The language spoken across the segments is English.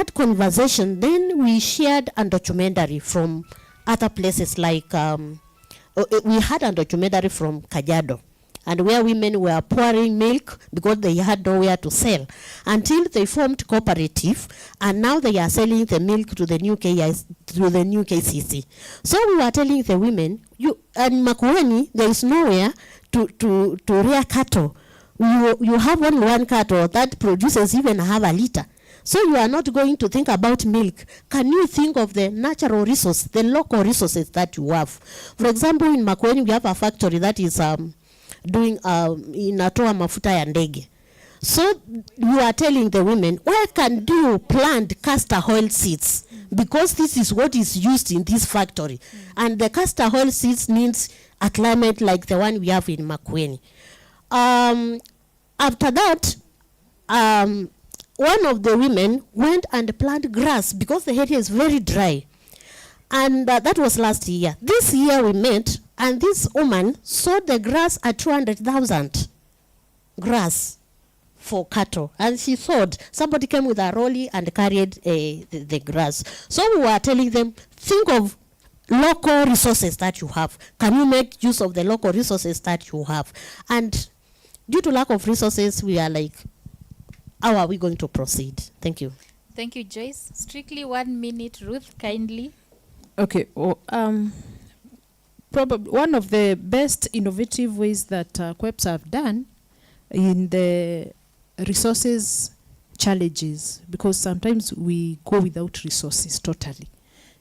that conversation, then we shared a documentary from other places like we had a documentary from Kajiado, and where women were pouring milk because they had nowhere to sell, until they formed cooperative, and now they are selling the milk to the new KCC. So we were telling the women, in Makueni, there is nowhere to rear cattle. You have only one cattle that produces even half a liter. So you are not going to think about milk. Can you think of the natural resources, the local resources that you have? For example, in Makueni, we have a factory that is doing inatoa mafuta ya ndege. So you are telling the women, why can you plant castor oil seeds? Because this is what is used in this factory. And the castor oil seeds needs a climate like the one we have in Makueni. After that, one of the women went and planted grass because the area is very dry. And that was last year. This year we met, and this woman sold the grass at 200,000 grass for cattle. And she sold. Somebody came with a rolly and carried the grass. So we were telling them, think of local resources that you have. Can you make use of the local resources that you have? And due to lack of resources, we are like, how are we going to proceed? Thank you. Thank you, Joyce. Strictly 1 minute, Ruth, kindly. Okay. Well, probably one of the best innovative ways that QEPs have done in the resources challenges, because sometimes we go without resources totally,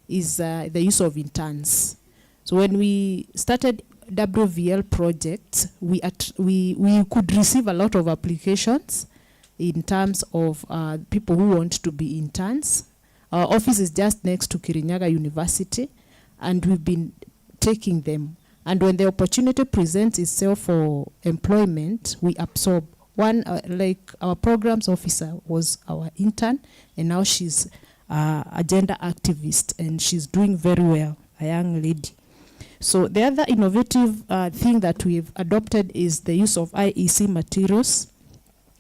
is the use of interns. So when we started WVL projects, we could receive a lot of applications in terms of people who want to be interns. Our office is just next to Kirinyaga University, and we've been taking them. And when the opportunity presents itself for employment, we absorb. One, like our programs officer was our intern, and now she's a gender activist, and she's doing very well, a young lady. So the other innovative thing that we've adopted is the use of IEC materials.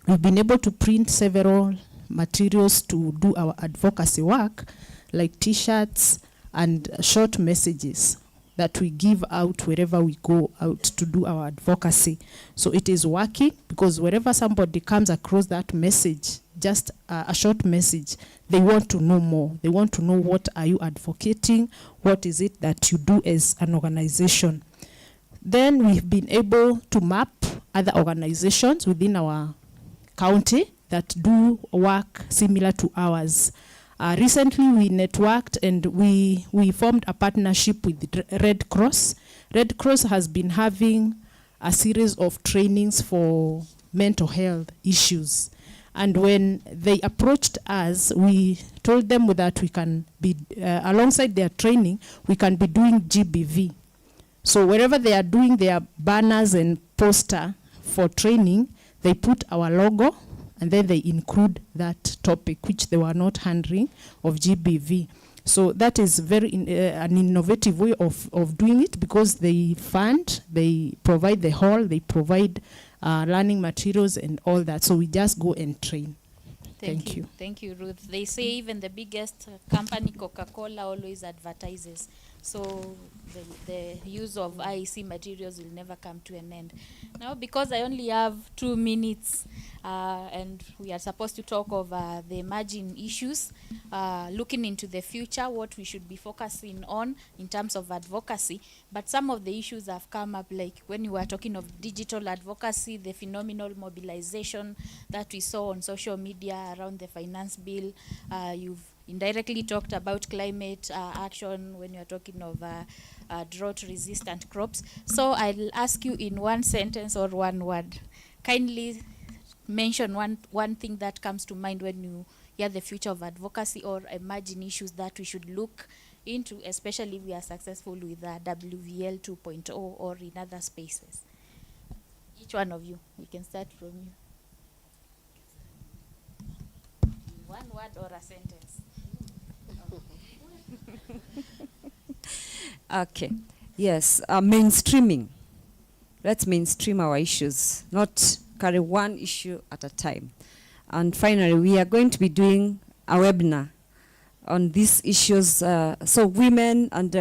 We've been able to print several materials to do our advocacy work, like T-shirts and short messages that we give out wherever we go out to do our advocacy. So it is working, because wherever somebody comes across that message, just a short message, they want to know more. They want to know, what are you advocating? What is it that you do as an organization? Then we've been able to map other organizations within our county that do work similar to ours. Recently we networked, and we formed a partnership with the Red Cross. Red Cross has been having a series of trainings for mental health issues. And when they approached us, we told them that we can be, alongside their training, we can be doing GBV. So wherever they are doing their banners and poster for training, they put our logo, and then they include that topic, which they were not handling, of GBV. So that is very an innovative way of doing it, because they fund, they provide the hall, they provide learning materials and all that. So we just go and train. Thank you. Thank you, Ruth. They say even the biggest company, Coca-Cola, always advertises. So the use of IEC materials will never come to an end. Now, because I only have 2 minutes, and we are supposed to talk of the emerging issues, looking into the future, what we should be focusing on in terms of advocacy. But some of the issues have come up, like when you were talking of digital advocacy, the phenomenal mobilization that we saw on social media around the finance bill. You've indirectly talked about climate action when you're talking of drought-resistant crops. So I'll ask you in one sentence or one word. Kindly mention one thing that comes to mind when you hear the future of advocacy or emerging issues that we should look into, especially if we are successful with WVL 2.0 or in other spaces. Each one of you, we can start from you. One word or a sentence. Okay. Yes, mainstreaming. Let's mainstream our issues, not carry one issue at a time. And finally, we are going to be doing a webinar on these issues. So women and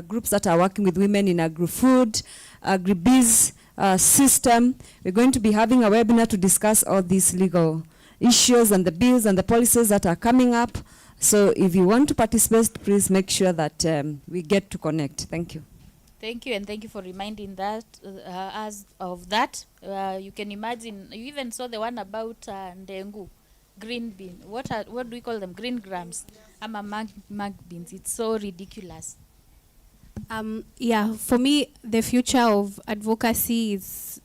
groups that are working with women in agri-food, agri-biz system, we're going to be having a webinar to discuss all these legal issues and the bills and the policies that are coming up. So if you want to participate, please make sure that we get to connect. Thank you. Thank you, and thank you for reminding that us of that. You can imagine, you even saw the one about ndengu, green bean. What do we call them? Green grams. Mag beans. It's so ridiculous. Yeah, for me, the future of advocacy is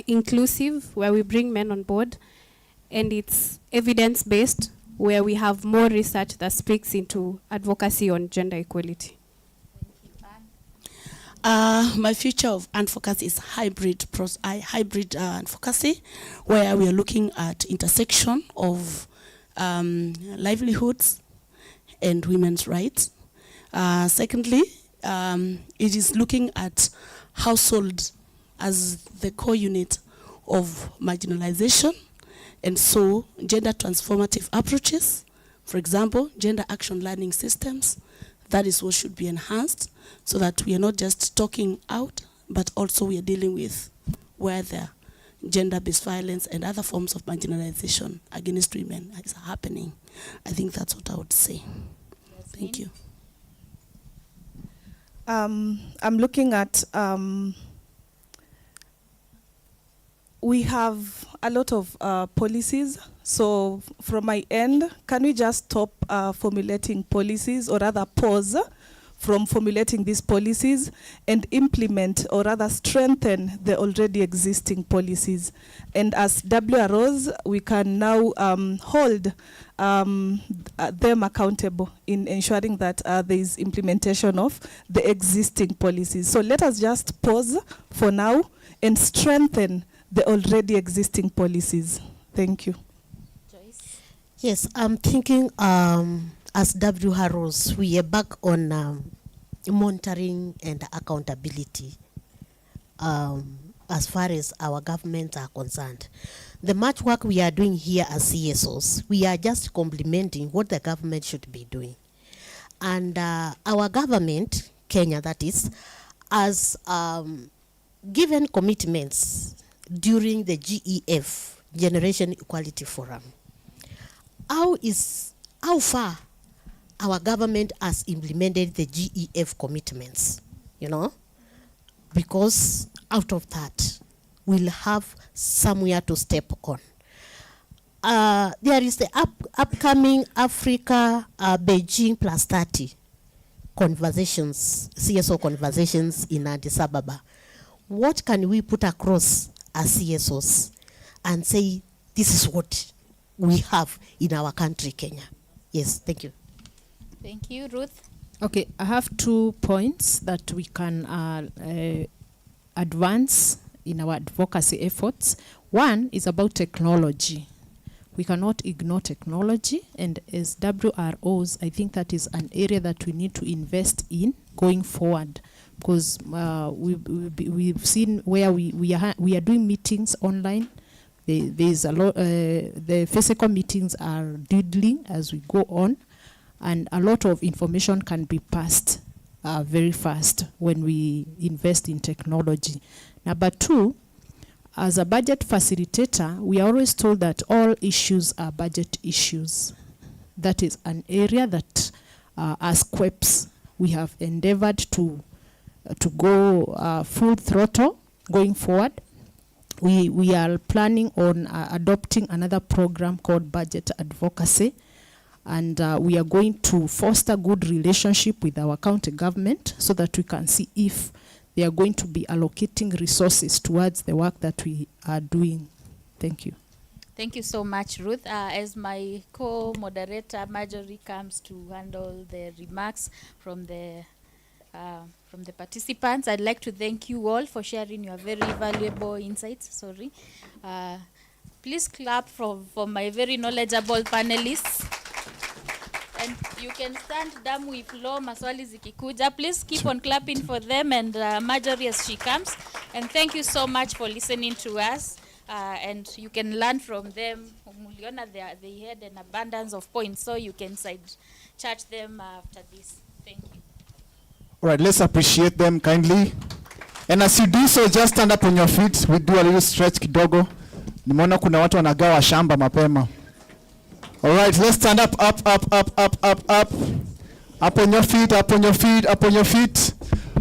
inclusive, where we bring men on board, and it's evidence-based, where we have more research that speaks into advocacy on gender equality. My future of advocacy is hybrid advocacy, where we are looking at intersection of livelihoods and women's rights. Secondly, it is looking at household as the core unit of marginalization, and so gender transformative approaches, for example, gender action learning systems, that is what should be enhanced, so that we are not just talking out, but also we are dealing with where the gender-based violence and other forms of marginalization against women is happening. I think that's what I would say. Thank you. I'm looking at, we have a lot of policies. So from my end, can we just stop formulating policies, or rather pause from formulating these policies and implement, or rather strengthen, the already existing policies? And as WROs, we can now hold them accountable in ensuring that there is implementation of the existing policies. So let us just pause for now and strengthen the already existing policies. Thank you. Joyce? Yes, I'm thinking as WROs, we are back on monitoring and accountability as far as our governments are concerned. The much work we are doing here as CSOs, we are just complementing what the government should be doing. And our government, Kenya that is, has given commitments during the GEF, Generation Equality Forum. How far our government has implemented the GEF commitments, you know? Because out of that, we'll have somewhere to step on. There is the upcoming Africa Beijing +30 conversations, CSO conversations in Addis Ababa. What can we put across as CSOs and say, this is what we have in our country, Kenya? Yes, thank you. Thank you, Ruth. Okay, I have 2 points that we can advance in our advocacy efforts. One is about technology. We cannot ignore technology, and as WROs, I think that is an area that we need to invest in going forward, because we've seen where we are doing meetings online. There's a lot. The physical meetings are dwindling as we go on, and a lot of information can be passed very fast when we invest in technology. Number 2, as a budget facilitator, we are always told that all issues are budget issues. That is an area that, as QEPs, we have endeavored to go full throttle going forward. We are planning on adopting another program called budget advocacy, and we are going to foster good relationship with our county government so that we can see if they are going to be allocating resources towards the work that we are doing. Thank you. Thank you so much, Ruth. As my co-moderator, Marjorie, comes to handle the remarks from the participants, I'd like to thank you all for sharing your very valuable insights. Please clap for my very knowledgeable panelists. And you can stand damu if law maswali zikikuja. Please keep on clapping for them and Marjorie as she comes. And thank you so much for listening to us. And you can learn from them. tuliona they had an abundance of points, so you can charge them after this. Thank you. All right, let's appreciate them kindly. And as you do so, just stand up on your feet. We do a little stretch kidogo. Nimeona kuna watu wanagawa shamba mapema. All right, let's stand up. Up on your feet, up on your feet, up on your feet.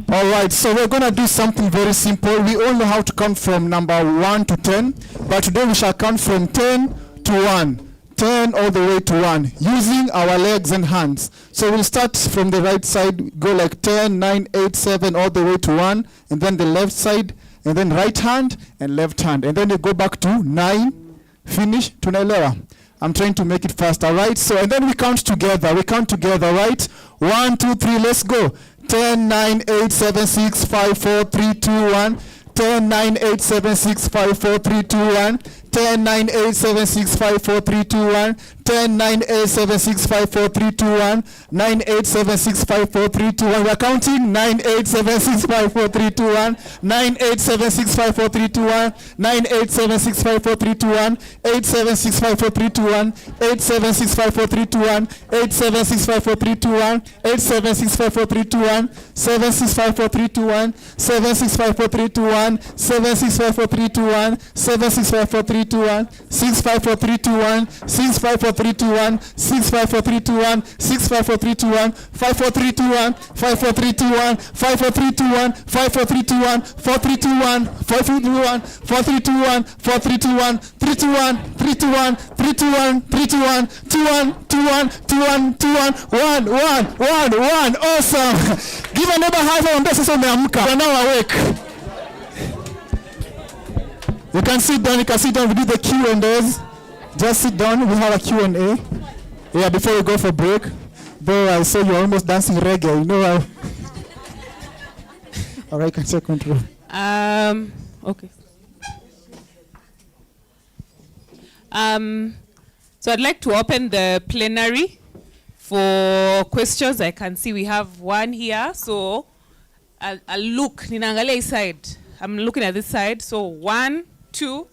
All right, so we're going to do something very simple. We all know how to count from number 1 to 10, but today we shall count from 10 to 1. 10 all the way to 1, using our legs and hands. So we'll start from the right side, go like 10, 9, 8, 7, all the way to 1, and then the left side, and then right hand and left hand. And then you go back to 9, finish, tunaelewa. I'm trying to make it fast, all right? So, and then we count together, right? 1, 2, 3, let's go. 10, 9, 8, 7, 6, 5, 4, 3, 2, 1. 10, 9, 8, 7, 6, 5, 4, 3, 2, 1. 10, 9, 8, 7, 6, 5, 4, 3, 2, 1. 10, 9, 8, 7, 6, 5, 4, 3, 2, 1. 9, 8, 7, 6, 5, 4, 3, 2, 1. We're counting. 9, 8, 7, 6, 5, 4, 3, 2, 1. 9, 8, 7, 6, 5, 4, 3, 2, 1. 9, 8, 7, 6, 5, 4, 3, 2, 1. 8, 7, 6, 5, 4, 3, 2, 1. 8, 7, 6, 5, 4, 3, 2, 1. 8, 7, 6, 5, 4, 3, 2, 1. 8, 7, 6, 5, 4, 3, 2, 1. 7, 6, 5, 4, 3, 2, 1. 7, 6, 5, 4, 3, 2, 1. 7, 6, 5, 4, 3, 2, 1. 7, 6, 5, 4, 3, 2, 1. 6, 5, 4, 3, 2, 1. 6, 5, 4, 3, 2, 1. 6, 5, 4, 3, 2, 1. 6, 5, 4, 3, 2, 1. 5, 4, 3, 2, 1. 5, 4, 3, 2, 1. 5, 4, 3, 2, 1. 5, 4, 3, 2, 1. 4, 3, 2, 1. 4, 3, 2, 1. 4, 3, 2, 1. 4, 3, 2, 1. 3, 2, 1. 3, 2, 1. 3, 2, 1. 3, 2, 1. 2, 1. 2, 1. 2, 1. 2, 1. 1, 1, 1, 1. Awesome. Give a neighbor high five and sasa umeamka. You're now awake. You can sit down. We do the Q&As. Just sit down. We have a Q&A. Yeah, before we go for break. Though I saw you're almost dancing reggae. You know. All right, can take control. Okay. So I'd like to open the plenary for questions. I can see we have one here. So I'll look. Ninaangalia side. I'm looking at this side. So 1, 2,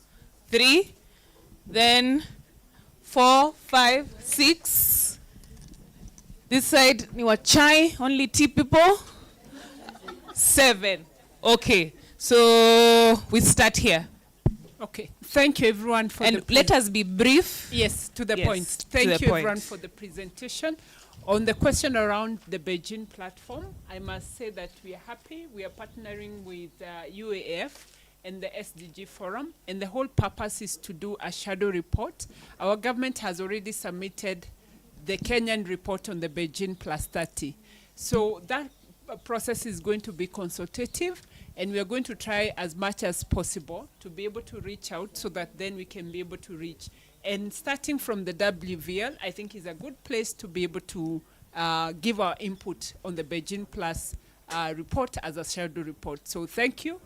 3, then 4, 5, 6. This side, ni wachai, only tea people. 7. Okay, so we start here. Okay, thank you everyone for and let us be brief. Yes, to the Yes, point. to Thank the you point. everyone for the presentation. On the question around the Beijing platform, I must say that we are happy. We are partnering with UAF and the SDG Forum, and the whole purpose is to do a shadow report. Our government has already submitted the Kenyan report on the Beijing Plus 30. So that process is going to be consultative, and we are going to try as much as possible to be able to reach out so that then we can be able to reach. And starting from the WVL, I think is a good place to be able to give our input on the Beijing Plus report as a shadow report. So thank you.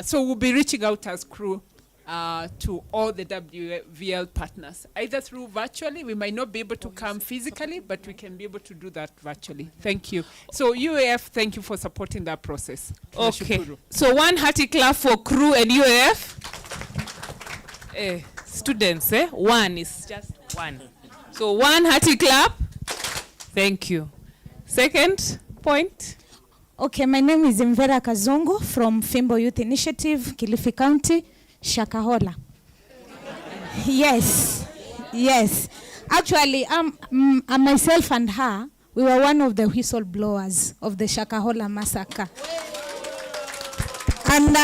So we'll be reaching out as crew to all the WVL partners, either through virtually. We might not be able to come physically, but we can be able to do that virtually. Thank you. So UAF, thank you for supporting that process. Okay. So one hearty clap for crew and UAF. Students, one is just one. So one hearty clap. Thank you. Second point. Okay, my name is Mvera Kazungu from Fimbo Youth Initiative, Kilifi County, Shakahola. Yes. Actually, myself and her, we were one of the whistleblowers of the Shakahola massacre. And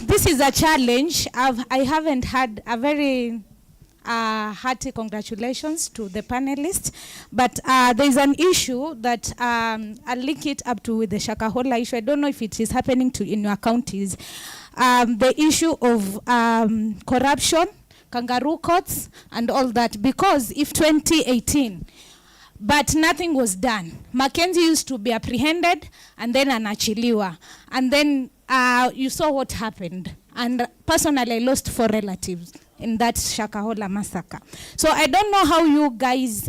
this is a challenge. I haven't had a very hearty congratulations to the panelists, but there's an issue that I'll link it up to with the Shakahola issue. I don't know if it is happening in your counties. The issue of corruption, kangaroo courts, and all that. Because if 2018, but nothing was done. Mackenzie used to be apprehended and then anachiliwa. And then you saw what happened. And personally, I lost 4 relatives in that Shakahola massacre. So I don't know how you guys,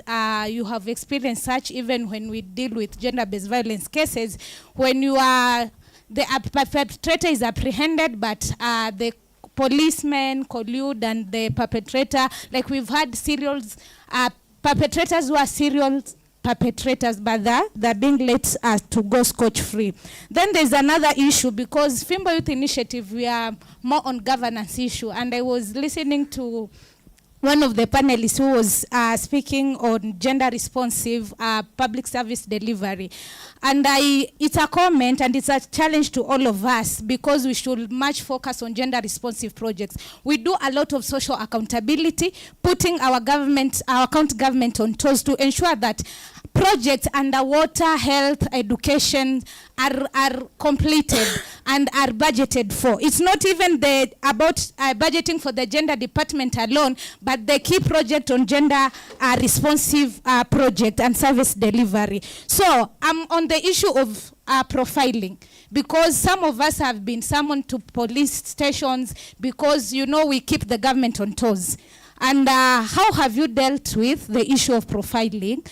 you have experienced such, even when we deal with gender-based violence cases, when you are, the perpetrator is apprehended, but the policemen collude and the perpetrator, like we've had serials, perpetrators who are serial perpetrators, but they're being let to go scotch-free. Then there's another issue, because Fimbo Youth Initiative, we are more on governance issue, and I was listening to one of the panelists who was speaking on gender responsive public service delivery. And it's a comment and it's a challenge to all of us, because we should much focus on gender responsive projects. We do a lot of social accountability, putting our county government on toes to ensure that projects under water, health, education are completed and are budgeted for. It's not even about budgeting for the gender department alone, but the key project on gender responsive project and service delivery. So I'm on the issue of profiling, because some of us have been summoned to police stations because, you know, we keep the government on toes. And how have you dealt with the issue of profiling,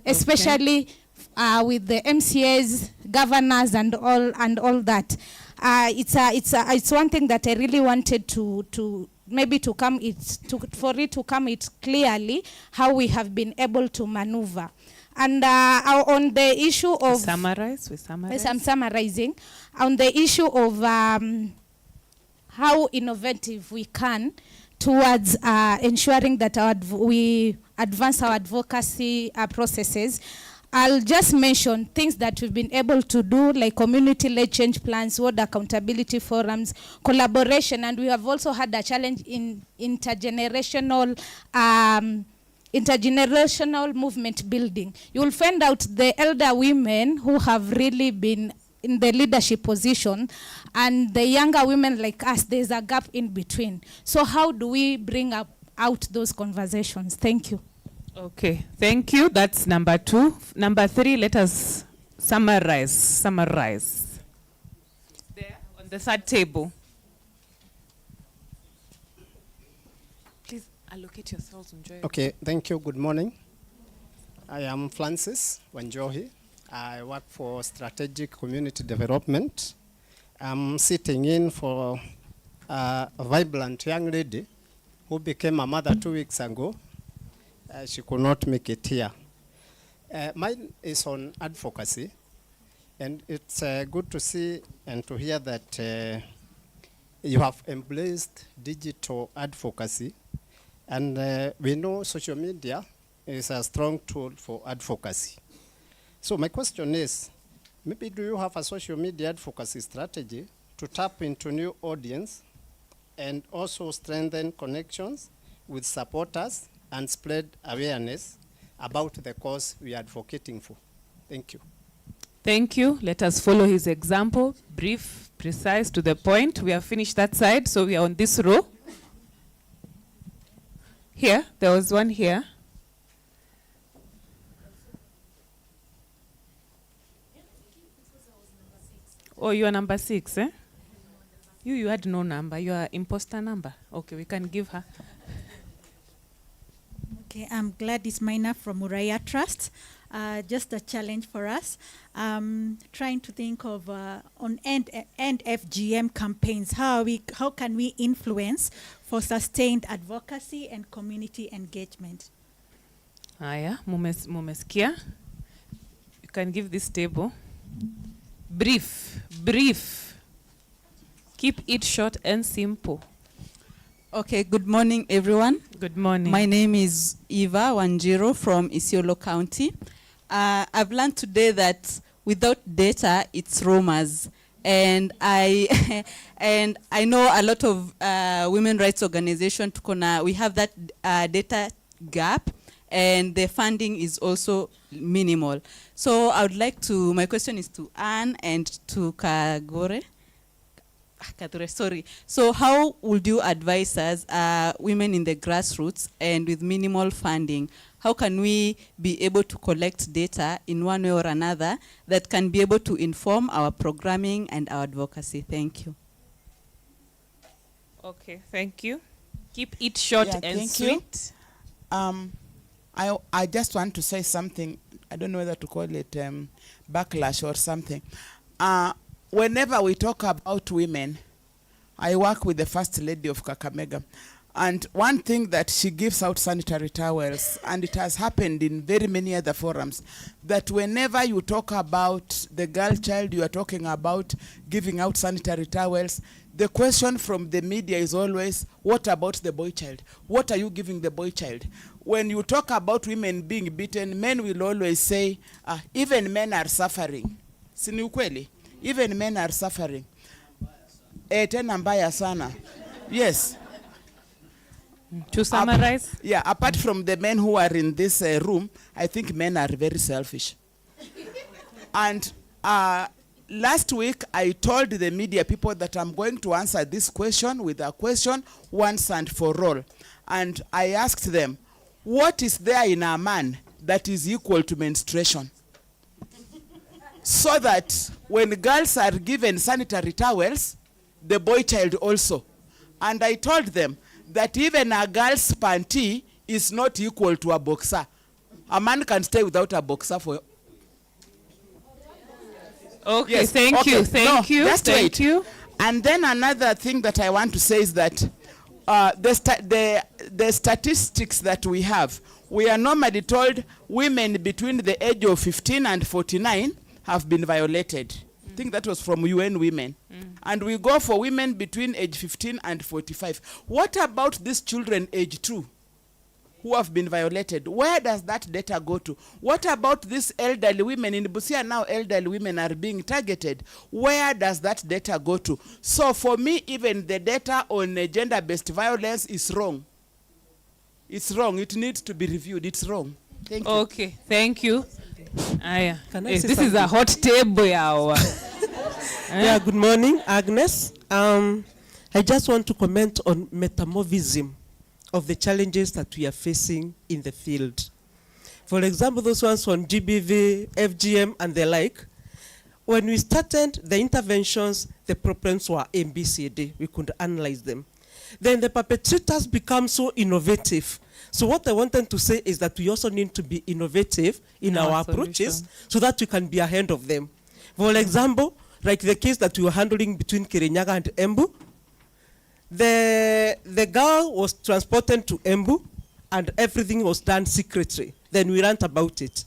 especially with the MCAs, governors, and all that? It's one thing that I really wanted to maybe to come for it to come clearly how we have been able to maneuver. And on the issue of summarize. Yes, I'm summarizing on the issue of how innovative we can towards ensuring that we advance our advocacy processes. I'll just mention things that we've been able to do, like community-led change plans, ward accountability forums, collaboration, and we have also had a challenge in intergenerational movement building. You'll find out the elder women who have really been in the leadership position, and the younger women like us, there's a gap in between. So how do we bring out those conversations? Thank you. Okay, thank you. That's number 2. Number 3, let us summarize. There on the third table. Please allocate yourselves. Okay, thank you. Good morning. I am Francis Wanjohi. I work for Strategic Community Development. I'm sitting in for a vibrant young lady who became a mother 2 weeks ago. She could not make it here. Mine is on advocacy, and it's good to see and to hear that you have embraced digital advocacy, and we know social media is a strong tool for advocacy. So my question is, maybe do you have a social media advocacy strategy to tap into new audience and also strengthen connections with supporters and spread awareness about the cause we are advocating for? Thank you. Thank you. Let us follow his example. Brief, precise, to the point. We have finished that side, so we are on this row. Here, there was one here. Oh, you are number 6, eh? You had no number. You are imposter number. Okay, we can give her. Okay, I'm glad it's Maina from Uriah Trust. Just a challenge for us. Trying to think of on end FGM campaigns. How can we influence for sustained advocacy and community engagement? Aya, mumesikia. You can give this table. Brief. Keep it short and simple. Okay, good morning, everyone. Good morning. My name is Eva Wanjiro from Isiolo County. I've learned today that without data, it's rumors. And I know a lot of women rights organizations, we have that data gap, and the funding is also minimal. So I would like to, my question is to Anne and to Kadure. Sorry. So how would you advise us, women in the grassroots and with minimal funding, how can we be able to collect data in one way or another that can be able to inform our programming and our advocacy? Thank you. Okay, thank you. Keep it short and sweet. I just want to say something. I don't know whether to call it backlash or something. Whenever we talk about women, I work with the First Lady of Kakamega. And one thing that she gives out sanitary towels, and it has happened in very many other forums, that whenever you talk about the girl child, you are talking about giving out sanitary towels. The question from the media is always, what about the boy child? What are you giving the boy child? When you talk about women being beaten, men will always say, even men are suffering. Si ni ukweli? Even men are suffering. Tena mbaya sana. Yes. To summarize? Apart from the men who are in this room, I think men are very selfish. And last week, I told the media people that I'm going to answer this question with a question once and for all. And I asked them, what is there in a man that is equal to menstruation? So that when girls are given sanitary towels, the boy child also. And I told them that even a girl's panty is not equal to a boxer. A man can stay without a boxer for... Okay, Yes, thank you, thank you, just thank wait. you. And then another thing that I want to say is that the statistics that we have, we are normally told women between the age of 15 and 49 have been violated. I think that was from UN Women. And we go for women between age 15 and 45. What about these children age 2 who have been violated? Where does that data go to? What about these elderly women? In Busia now, elderly women are being targeted. Where does that data go to? So for me, even the data on gender-based violence is wrong. It's wrong. It needs to be reviewed. It's wrong. Thank you. Okay, thank you. Can I say This is a hot table, yawa. Yeah, good morning, Agnes. I just want to comment on metamorphism of the challenges that we are facing in the field. For example, those ones on GBV, FGM, and the like, when we started the interventions, the problems were ABCD. We could analyze them. Then the perpetrators become so innovative. So what I wanted to say is that we also need to be innovative in our approaches so that we can be ahead of them. For example, like the case that we were handling between Kirinyaga and Embu, the girl was transported to Embu and everything was done secretly. Then we learned about it.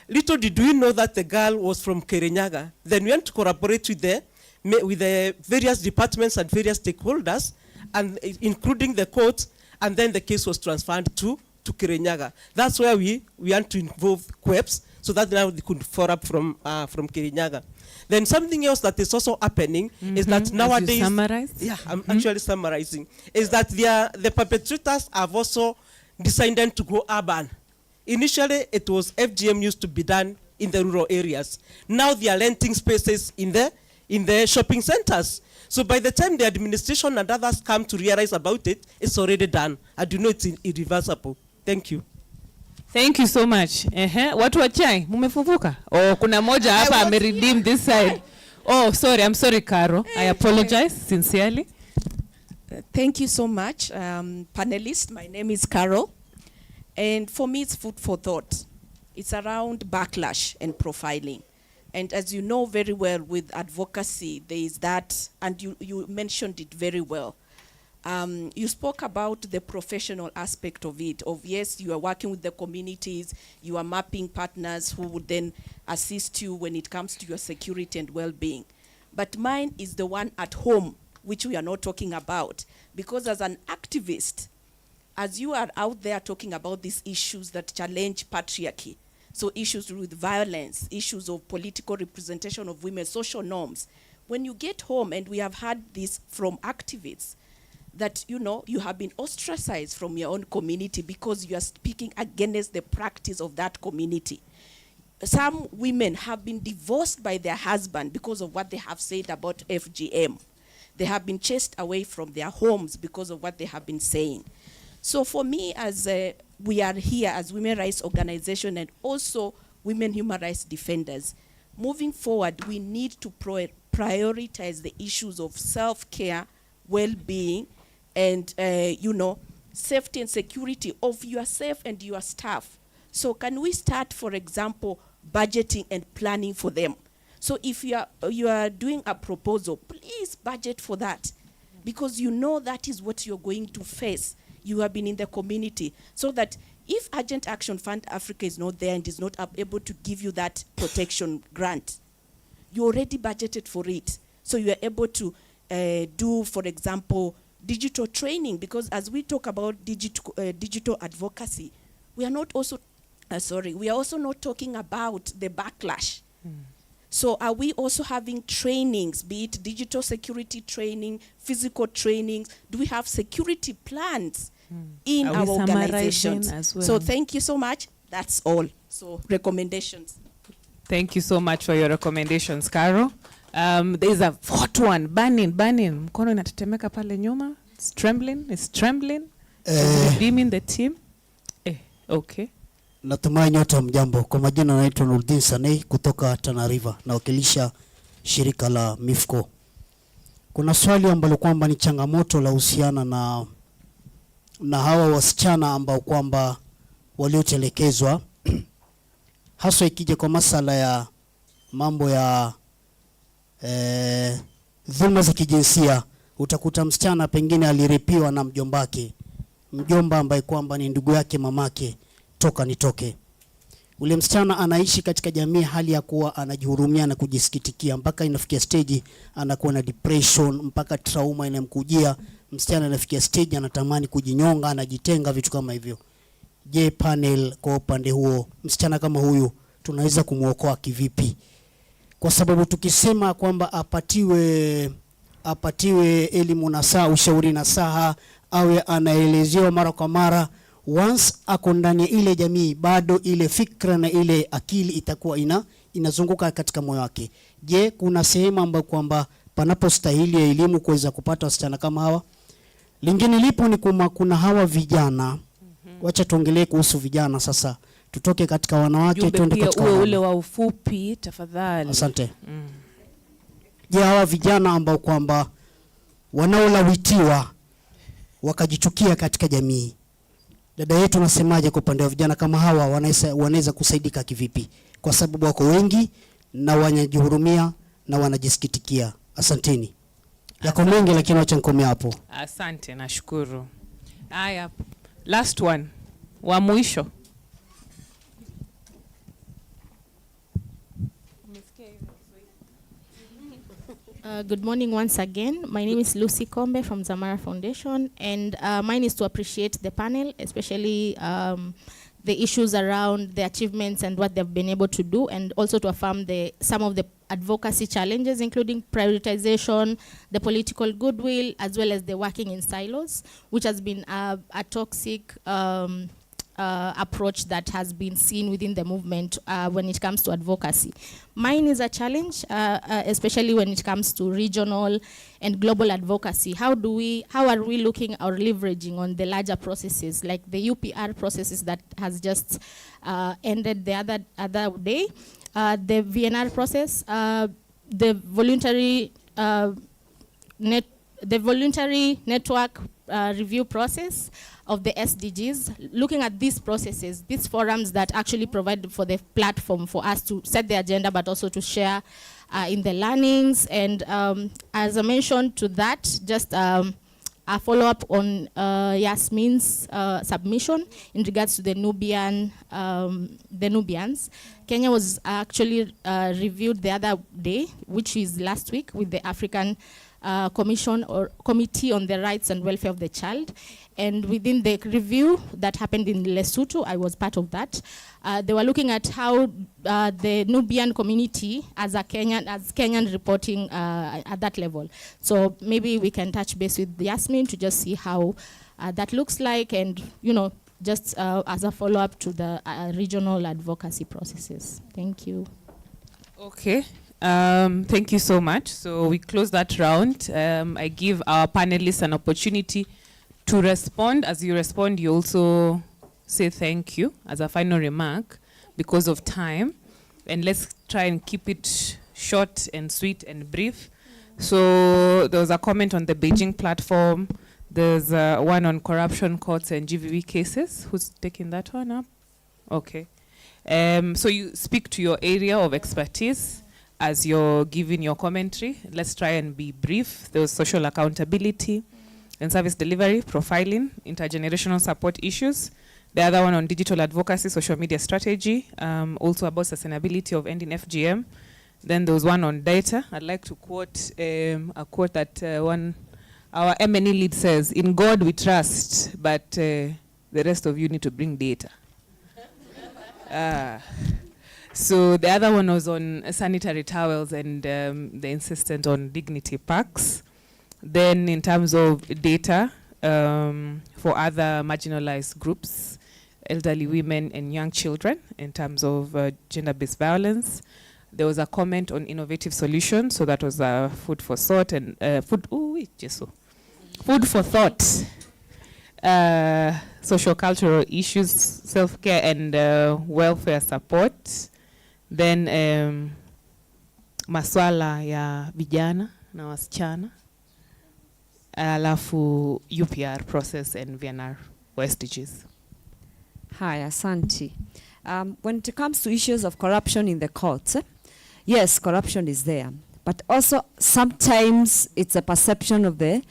Little did we know that the girl was from Kirinyaga. Then we went to collaborate with the various departments and various stakeholders, and including the court, and then the case was transferred to Kirinyaga. That's where we want to involve QEPs so that now they could follow up from Kirinyaga. Then something else that is also happening is that nowadays... As you summarize? Yeah, I'm actually summarizing. Is that the perpetrators have also decided to go urban. Initially, it was FGM used to be done in the rural areas. Now they are renting spaces in the shopping centers. So by the time the administration and others come to realize about it, it's already done. And you know it's irreversible. Thank you. Thank you so much. Watu wa chai, mumefufuka? Oh, kuna moja hapa ameredeem this side. Oh, sorry, I'm sorry, Caro. I apologize sincerely. Thank you so much, panelists. My name is Carol. And for me, it's food for thought. It's around backlash and profiling. And as you know very well with advocacy, there is that, and you mentioned it very well. You spoke about the professional aspect of it, of yes, you are working with the communities, you are mapping partners who would then assist you when it comes to your security and well-being. But mine is the one at home, which we are not talking about. Because as an activist, as you are out there talking about these issues that challenge patriarchy, so issues with violence, issues of political representation of women, social norms. When you get home, and we have had this from activists, that you have been ostracized from your own community because you are speaking against the practice of that community. Some women have been divorced by their husband because of what they have said about FGM. They have been chased away from their homes because of what they have been saying. So for me, as we are here as women rights organization and also women human rights defenders, moving forward, we need to prioritize the issues of self-care, well-being, and safety and security of yourself and your staff. So can we start, for example, budgeting and planning for them? So if you are doing a proposal, please budget for that. because you know that is what you're going to face. You have been in the community. So that if Urgent Action Fund Africa is not there and is not able to give you that protection grant, you already budgeted for it. So you are able to do, for example, digital training, because as we talk about digital advocacy, we are not also, we are also not talking about the backlash. So are we also having trainings, be it digital security training, physical trainings? Do we have security plans in our organizations? As well? So thank you so much. That's all. So recommendations. Thank you so much for your recommendations, Carol. There's a hot one, burning. Mkono inatetemeka pale nyuma. It's trembling. Redeeming the team. Okay. Natumai nyote mjambo. Kwa majina naitwa Nurdin Sanei kutoka Tana River, nawakilisha shirika la MIFCO. Kuna swali ambalo kwamba ni changamoto la uhusiana na hawa wasichana ambao kwamba waliotelekezwa haswa ikija kwa masala ya mambo ya dhulma za kijinsia. Utakuta msichana pengine aliripiwa na mjombake, mjomba ambaye kwamba ni ndugu yake mamake, toka nitoke. Ule msichana anaishi katika jamii hali ya kuwa anajihurumia na kujisikitikia, mpaka inafikia stage anakuwa na depression, mpaka trauma inamkujia. Msichana anafikia stage anatamani kujinyonga, anajitenga, vitu kama hivyo. Je, panel kwa upande huo, msichana kama huyu tunaweza kumuokoa kivipi? Kwa sababu tukisema kwamba apatiwe elimu nasaha, ushauri nasaha, awe anaelezewa mara kwa mara, once ako ndani ile jamii, bado ile fikra na ile akili itakuwa inazunguka katika moyo wake. Je, kuna sehemu ambayo kwamba panapostahili ya elimu kuweza kupata wasichana kama hawa? Lingine lipo ni kuna hawa vijana. Wacha tuongelee kuhusu vijana sasa. Tutoke katika wanawake tuende katika ule wa ufupi tafadhali. Asante. Je, hawa vijana ambao kwamba wanaolawitiwa wakajichukia katika jamii, dada yetu nasemaje kwa upande wa vijana kama hawa, wanaweza kusaidika kivipi? Kwa sababu wako wengi na wanajihurumia na wanajisikitikia. Asanteni. Yako mengi lakini wacha nikome hapo. Asante, nashukuru. Haya, last one. Wa mwisho. Good morning once again. My name is Lucy Kombe from Zamara Foundation, and mine is to appreciate the panel, especially the issues around the achievements and what they've been able to do, and also to affirm some of the advocacy challenges, including prioritization, the political goodwill, as well as the working in silos, which has been a toxic approach that has been seen within the movement when it comes to advocacy. Mine is a challenge, especially when it comes to regional and global advocacy. How are we looking or leveraging on the larger processes, like the UPR processes that has just ended the other day, the VNR process, the voluntary network review process of the SDGs, looking at these processes, these forums that actually provide for the platform for us to set the agenda, but also to share in the learnings. And as I mentioned to that, just a follow-up on Yasmin's submission in regards to the Nubians. Kenya was actually reviewed the other day, which is last week, with the African Commission or Committee on the Rights and Welfare of the Child. And within the review that happened in Lesotho, I was part of that. They were looking at how the Nubian community as Kenyan reporting at that level. So maybe we can touch base with Yasmin to just see how that looks like, and just as a follow-up to the regional advocacy processes. Thank you. Okay. Thank you so much. So we close that round. I give our panelists an opportunity to respond. As you respond, you also say thank you as a final remark because of time. And let's try and keep it short and sweet and brief. So there was a comment on the Beijing platform. There's one on corruption courts and GVV cases. Who's taking that one up? Okay. So you speak to your area of expertise. as you're giving your commentary, let's try and be brief. There was social accountability and service delivery, profiling, intergenerational support issues. The other one on digital advocacy, social media strategy, also about sustainability of ending FGM. Then there was one on data. I'd like to quote a quote that our M&E lead says, "In God we trust, but the rest of you need to bring data." So the other one was on sanitary towels and the insistence on dignity packs. Then in terms of data for other marginalized groups, elderly women and young children, in terms of gender-based violence. There was a comment on innovative solutions, so that was food for thought and food for thought. Social cultural issues, self-care and welfare support. Then maswala ya vijana na wasichana. Alafu UPR process and VNR for SDGs. Hi, Asante. When it comes to issues of corruption in the courts, yes, corruption is there, but also sometimes it's a perception of the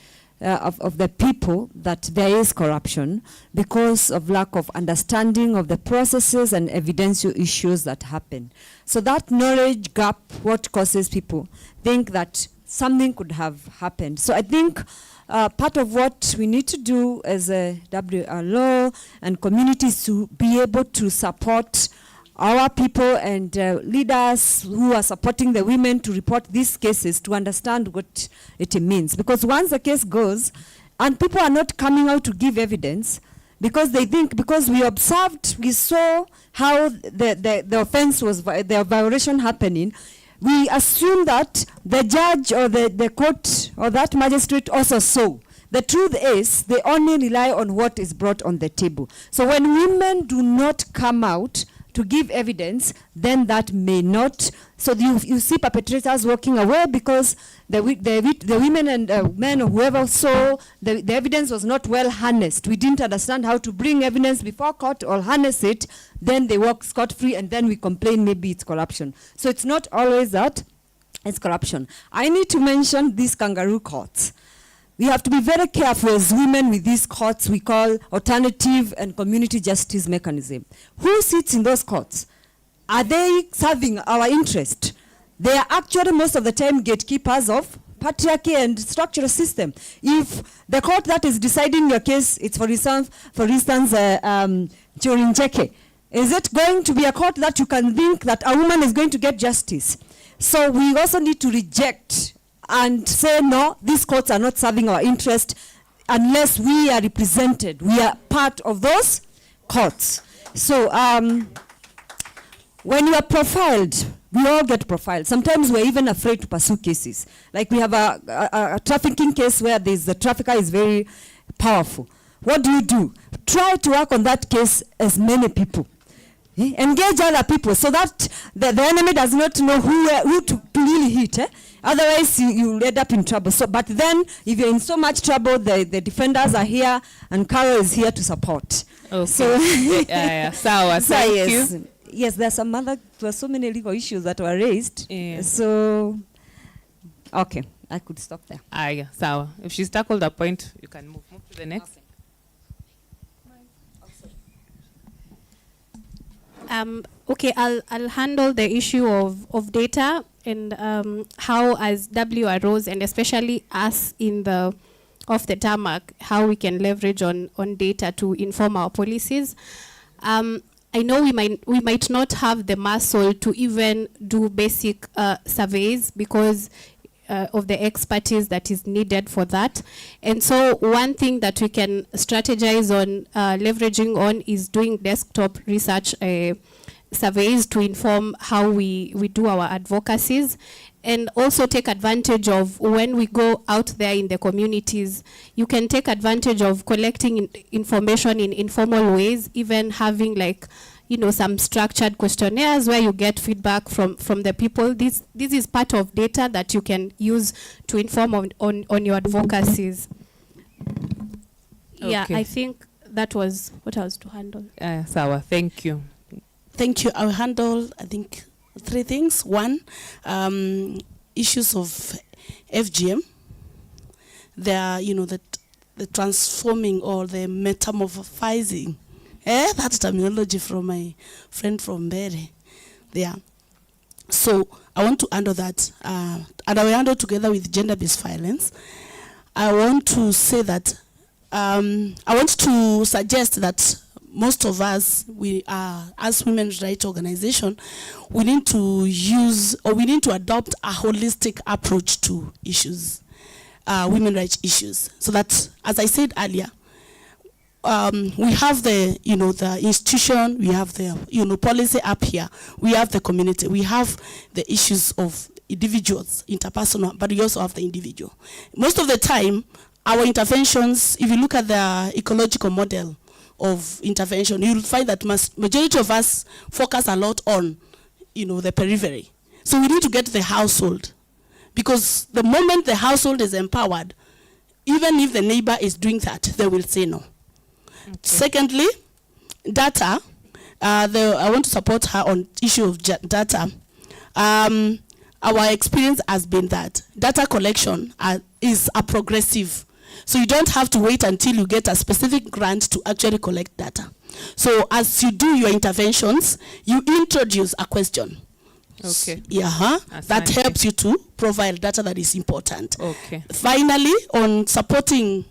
people that there is corruption because of lack of understanding of the processes and evidential issues that happen. So that knowledge gap, what causes people think that something could have happened. So I think part of what we need to do as a WVL and communities to be able to support our people and leaders who are supporting the women to report these cases to understand what it means. Because once the case goes and people are not coming out to give evidence because they think, because we observed, we saw how the offense was, the violation happening, we assume that the judge or the court or that magistrate also saw. The truth is, they only rely on what is brought on the table. So when women do not come out to give evidence, then that may not. So you see perpetrators walking away because the women and men or whoever saw the evidence was not well harnessed. We didn't understand how to bring evidence before court or harness it. Then they walk scot-free and then we complain maybe it's corruption. So it's not always that it's corruption. I need to mention these kangaroo courts. We have to be very careful as women with these courts we call alternative and community justice mechanism. Who sits in those courts? Are they serving our interest? They are actually most of the time gatekeepers of patriarchy and structural system. If the court that is deciding your case, it's for instance, Chorincheke, is it going to be a court that you can think that a woman is going to get justice? So we also need to reject and say, no, these courts are not serving our interest unless we are represented. We are part of those courts. So when you are profiled, we all get profiled. Sometimes we're even afraid to pursue cases. Like we have a trafficking case where the trafficker is very powerful. What do? Try to work on that case as many people. Engage other people so that the enemy does not know who to really hit. Otherwise, you'll end up in trouble. So, but then, if you're in so much trouble, the defenders are here, and Carol is here to support. Okay. So, thank you. Yes, there were so many legal issues that were raised. Yeah. So, okay, I could stop there. Yeah, sawa. If she's tackled a point, you can move to the next. Okay, I'll handle the issue of data and how as WROs and especially us in the off the tarmac, how we can leverage on data to inform our policies. I know we might not have the muscle to even do basic surveys because of the expertise that is needed for that. And so one thing that we can strategize on leveraging on is doing desktop research surveys to inform how we do our advocacies, and also take advantage of when we go out there in the communities, you can take advantage of collecting information in informal ways, even having some structured questionnaires where you get feedback from the people. This is part of data that you can use to inform on your advocacies. Yeah, Okay. I think that was what I was to handle. Sawa, thank you. Thank you. I'll handle, I think, three things. One, issues of FGM. There are, the transforming or the metamorphizing. That's terminology from my friend from Bere. Yeah. So I want to handle that, and I will handle together with gender-based violence. I want to say that, I want to suggest that most of us, we are, as women's rights organization, we need to use, or we need to adopt a holistic approach to issues, women rights issues. So that, as I said earlier, we have the, the institution, we have the, policy up here, we have the community, we have the issues of individuals, interpersonal, but we also have the individual. Most of the time, our interventions, if you look at the ecological model of intervention, you'll find that majority of us focus a lot on, the periphery. So we need to get the household, because the moment the household is empowered, even if the neighbor is doing that, they will say no. Okay. Secondly, data. I want to support her on issue of data. Our experience has been that data collection is a progressive. So you don't have to wait until you get a specific grant to actually collect data. So as you do your interventions, you introduce a question. Okay. Yeah, that helps you to provide data that is important. Okay. Finally, on supporting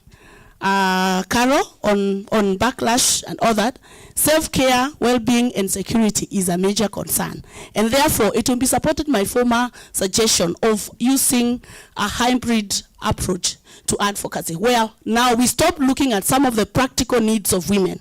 Carol on backlash and all that, self-care, well-being, and security is a major concern. And therefore, it will be supported my former suggestion of using a hybrid approach to advocacy, where now we stop looking at some of the practical needs of women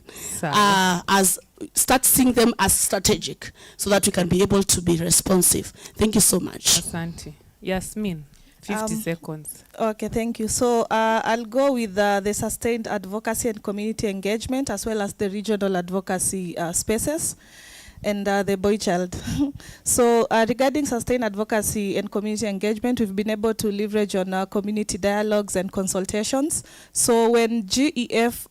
start seeing them as strategic, so that we can be able to be responsive. Thank you so much. Asante. Yasmin, 50 seconds. Okay, thank you. So I'll go with the sustained advocacy and community engagement, as well as the regional advocacy spaces, and the boy child. So regarding sustained advocacy and community engagement, we've been able to leverage on community dialogues and consultations. So when GEF,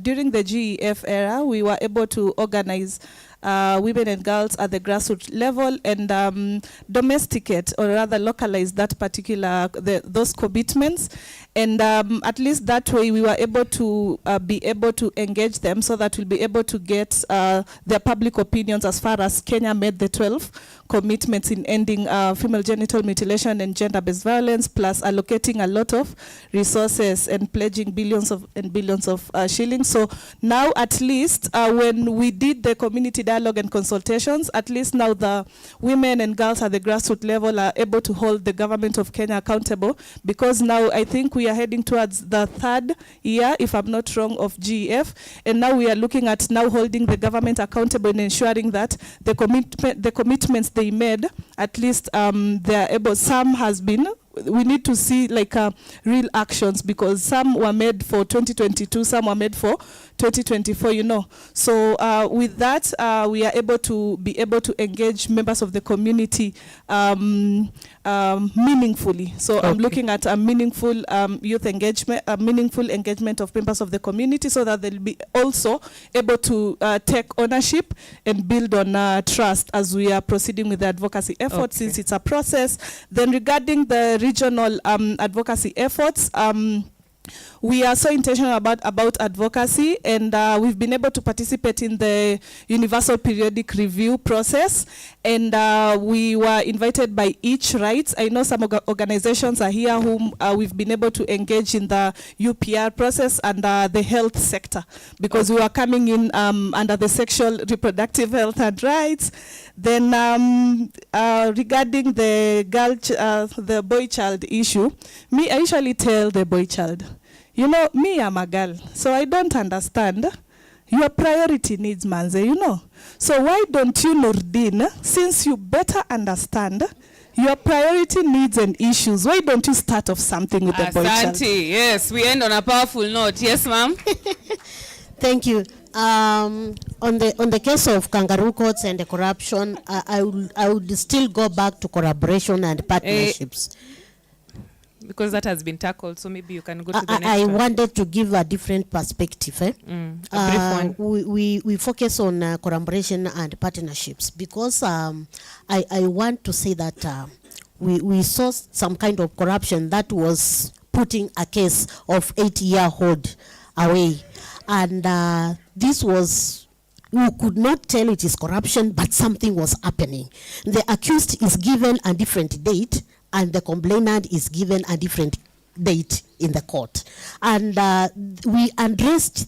during the GEF era, we were able to organize women and girls at the grassroots level and domesticate, or rather localize that particular, those commitments. And at least that way we were able to be able to engage them, so that we'll be able to get their public opinions as far as Kenya made the 12 commitments in ending female genital mutilation and gender-based violence, plus allocating a lot of resources and pledging billions of shillings. So now at least when we did the community dialogue and consultations, at least now the women and girls at the grassroots level are able to hold the government of Kenya accountable, because now I think we are heading towards the 3rd year, if I'm not wrong, of GEF, and now we are looking at now holding the government accountable and ensuring that the commitments they made, at least they are able, some has been, we need to see like real actions, because some were made for 2022, some were made for 2024, So with that, we are able to be able to engage members of the community meaningfully. So I'm looking at a meaningful youth engagement, a meaningful engagement of members of the community, so that they'll be also able to take ownership and build on trust as we are proceeding with the advocacy efforts, since it's a process. Then regarding the regional advocacy efforts, we are so intentional about advocacy, and we've been able to participate in the Universal Periodic Review process, and we were invited by Each Rights. I know some organizations are here whom we've been able to engage in the UPR process and the health sector, because we were coming in under the sexual reproductive health and rights. Then regarding the boy child issue, I usually tell the boy child, me, I'm a girl, so I don't understand your priority needs, manze, So why don't you, Nordin, since you better understand your priority needs and issues, why don't you start off something with the boy child? Asante, yes, we end on a powerful note. Yes, ma'am. Thank you. On the case of kangaroo courts and the corruption, I would still go back to collaboration and partnerships. because that has been tackled, so maybe you can go to the next I one. wanted to give a different perspective. A brief one. We focus on collaboration and partnerships because I want to say that we saw some kind of corruption that was putting a case of 8-year-old away. And this was, we could not tell it is corruption, but something was happening. The accused is given a different date, and the complainant is given a different date in the court. And we addressed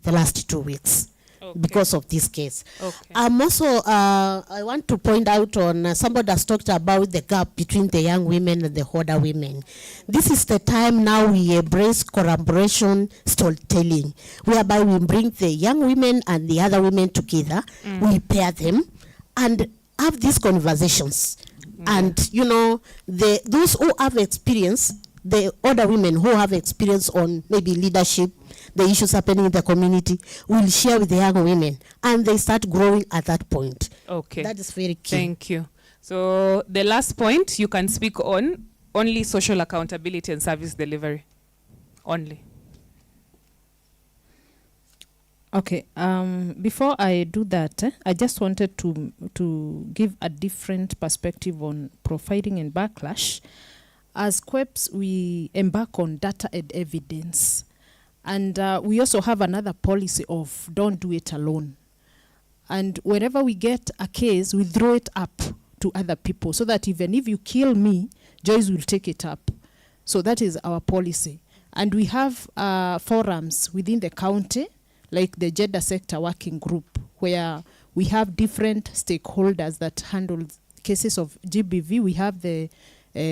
the last 2 weeks. Okay. Because of this case. Okay. Also, I want to point out on somebody has talked about the gap between the young women and the older women. This is the time now we embrace collaboration storytelling, whereby we bring the young women and the other women together, we pair them, and have these conversations. And, you know, those who have experience, the older women who have experience on maybe leadership, the issues happening in the community, will share with the young women, and they start growing at that point. Okay. That is very key. Thank you. So the last point you can speak on, only social accountability and service delivery. Only. Okay, before I do that, I just wanted to give a different perspective on profiling and backlash. As QEPs, we embark on data and evidence. And we also have another policy of don't do it alone. And whenever we get a case, we throw it up to other people so that even if you kill me, Joyce will take it up. So that is our policy. And we have forums within the county, like the Gender Sector Working Group, where we have different stakeholders that handle cases of GBV. We have the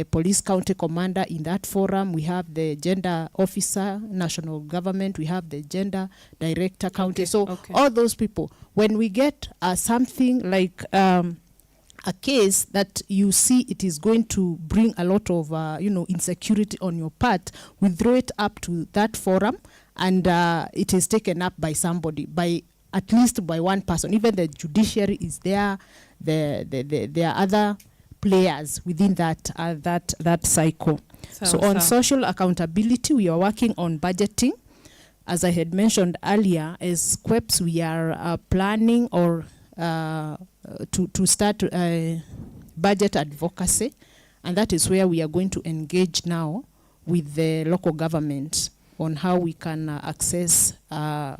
police county commander in that forum. We have the gender officer, national government. We have the gender director county. Okay. So all those people, when we get something like a case that you see it is going to bring a lot of insecurity on your part, we throw it up to that forum, and it is taken up by somebody, by at least by one person. Even the judiciary is there. There are other players within that cycle. So on social accountability, we are working on budgeting. As I had mentioned earlier, as QEPs, we are planning or to start budget advocacy, and that is where we are going to engage now with the local government on how we can access,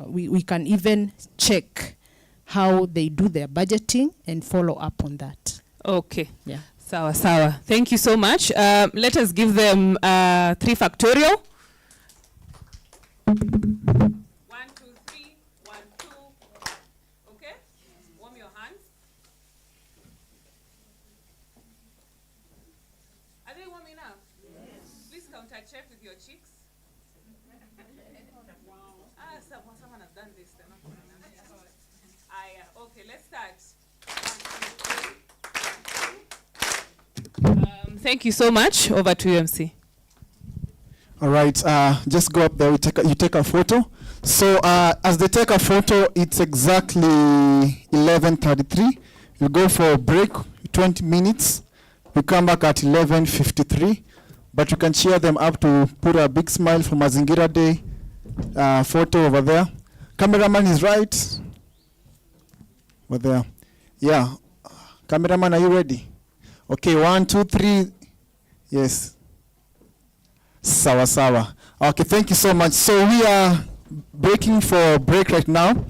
we can even check how they do their budgeting and follow up on that. Okay. Yeah. Sawa. Thank you so much. Let us give them 3 factorial. 1, 2, 3, 1, 2. Okay? Warm your hands. Are they warm enough? Yes. Please counter check with your cheeks. Wow. Someone has done this. They're not warm enough. Okay, let's start. 1, 2, 3. Thank you so much. Over to you, MC. All right, just go up there. You take a photo. So as they take a photo, it's exactly 11:33. You go for a break, 20 minutes. We come back at 11:53. But you can cheer them up to put a big smile for Mazingira Day photo over there. Cameraman is right over there. Yeah. Cameraman, are you ready? Okay, 1, 2, 3. Yes. Sawa. Okay, thank you so much. So we are breaking for break right now.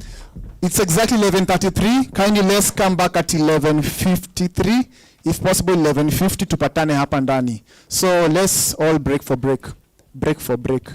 It's exactly 11:33. Kindly let's come back at 11:53. If possible, 11:50 tupatane hapa ndani. So let's all break for break. Break for break.